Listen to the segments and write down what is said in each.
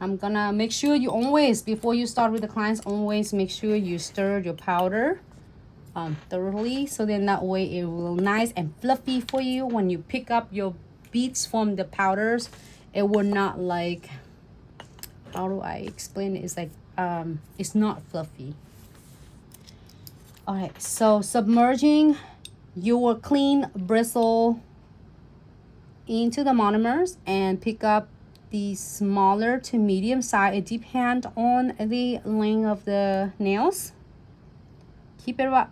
I'm gonna make sure you always, before you start with the clients, always make sure you stir your powder thoroughly, so then that way it will nice and fluffy for you. When you pick up your beads from the powders, it will not like, how do I explain it? It's like it's not fluffy. All right, so submerging your clean bristle into the monomers and pick up the smaller to medium size. It depends on the length of the nails. Keep it about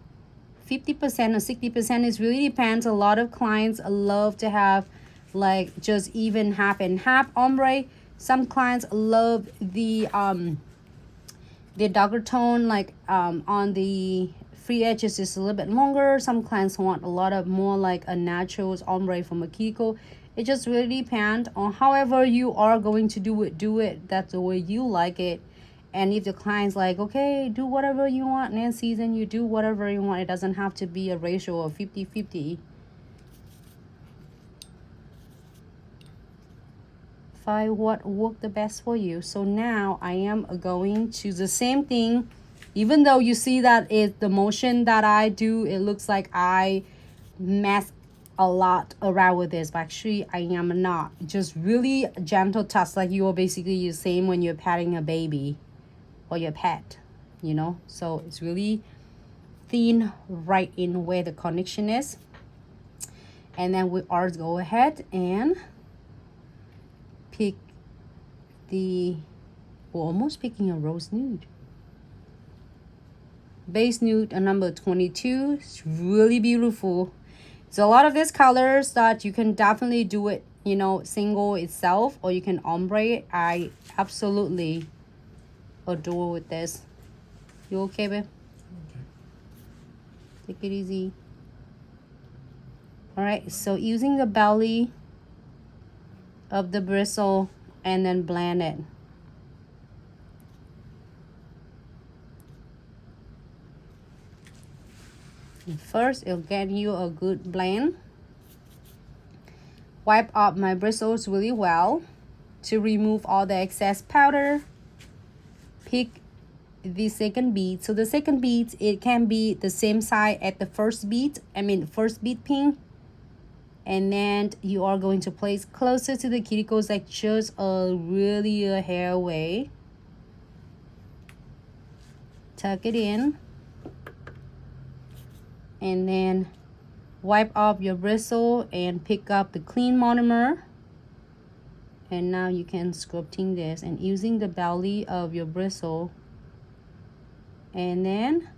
50% or 60%. It really depends. A lot of clients love to have like just even half and half ombre. Some clients love the darker tone, like on the free edges is a little bit longer. Some clients want a lot of more like a natural ombre from a cuticle. It just really depends on however you are going to do it. That's the way you like it. And if the client's like, okay, do whatever you want, Nancy, then you do whatever you want. It doesn't have to be a ratio of 50-50. Find what worked the best for you. So now I am going to the same thing. Even though you see that the motion that I do, it looks like I mess a lot around with this, but actually I am not. Just really gentle touch, like you are basically the same when you're patting a baby or your pet, you know. So it's really thin right in where the connection is. And then we are go ahead and pick the, we're almost picking a rose nude. Base nude, a number 22. It's really beautiful. So a lot of these colors that you can definitely do it, you know, single itself, or you can ombre it. I absolutely adore with this. You okay, babe? Okay. Take it easy. All right, so using the belly of the bristle and then blend it. And first, it'll get you a good blend. Wipe up my bristles really well to remove all the excess powder. Pick the second bead. So the second bead, it can be the same size at the first bead. First bead pin. And then you are going to place closer to the cuticles, like just a hair away. Tuck it in. And then wipe off your bristle and pick up the clean monomer. And now you can sculpting this and using the belly of your bristle. And then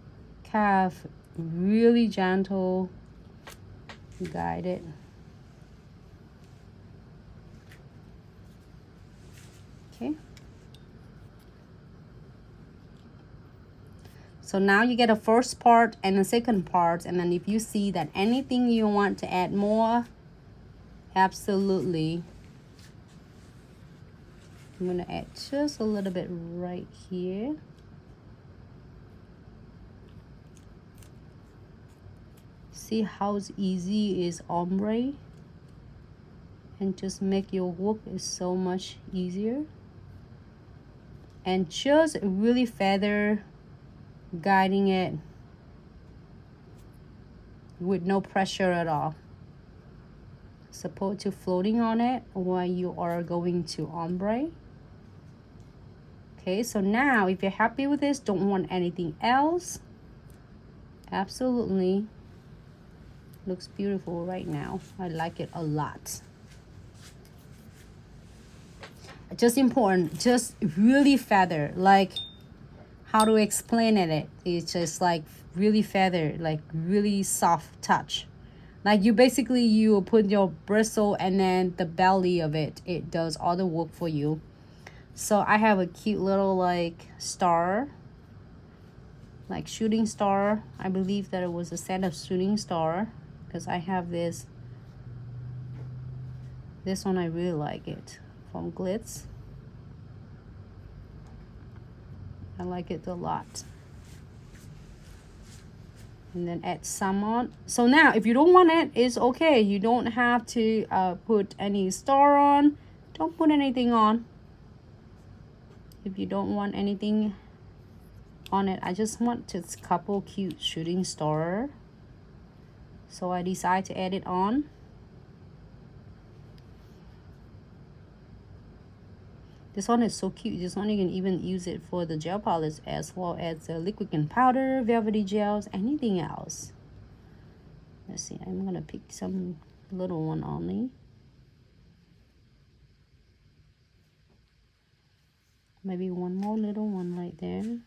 calf really gentle, guide it. Okay. So now you get a first part and a second part, and then if you see that anything you want to add more, absolutely. I'm gonna add just a little bit right here. See how easy is ombre, and just make your work is so much easier. And just really feather, guiding it with no pressure at all. Support to floating on it while you are going to ombre. Okay, so now if you're happy with this, don't want anything else, absolutely looks beautiful right now. I like it a lot. Just important, just really feather, like how to explain it, it's just like really feather, like really soft touch. Like you basically, you put your bristle and then the belly of it, it does all the work for you. So I have a cute little like star, like shooting star. I believe that it was a set of shooting star, because I have this one. I really like it, from Glitz. I like it a lot. And then add some on. So now if you don't want it, it's okay. You don't have to put any star on. Don't put anything on. if you don't want anything on it. I just want just a couple cute shooting star, so I decide to add it on. This one is so cute. This one you can even use it for the gel polish as well as the liquid and powder, velvety gels, anything else. Let's see, I'm gonna pick some little one only. Maybe one more little one right there.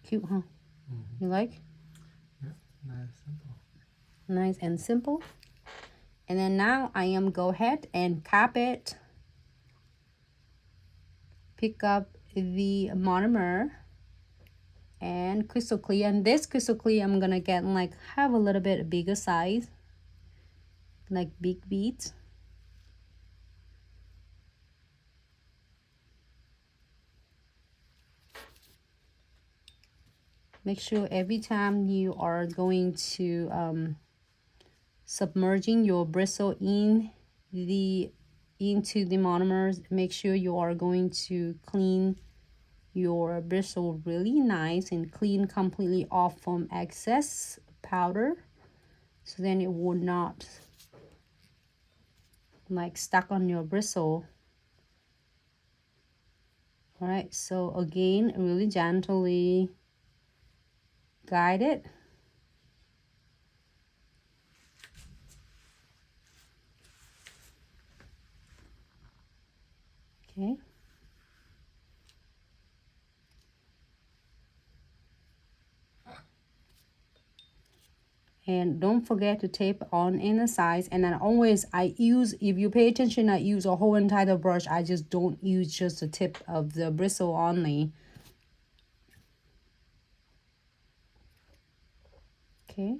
Cute, huh? You like? Yeah, nice, simple. Nice and simple. And then now I am go ahead and cap it. Pick up the monomer and crystal clear. And this crystal clear I'm gonna get like have a little bit bigger size, like big beads. Make sure every time you are going to submerging your bristle into the monomers, make sure you are going to clean your bristle really nice and clean completely off from excess powder, so then it would not like stuck on your bristle. All right, so again, really gently guide it. Okay. And don't forget to tape on in the sides. And then always I use, if you pay attention, I use a whole entire brush. I just don't use just the tip of the bristle only. Okay.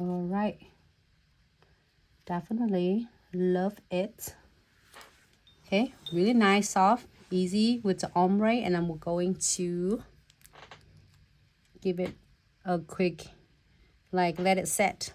All right. Definitely love it. Okay, really nice, soft, easy with the ombre, and I'm going to give it a quick, like, let it set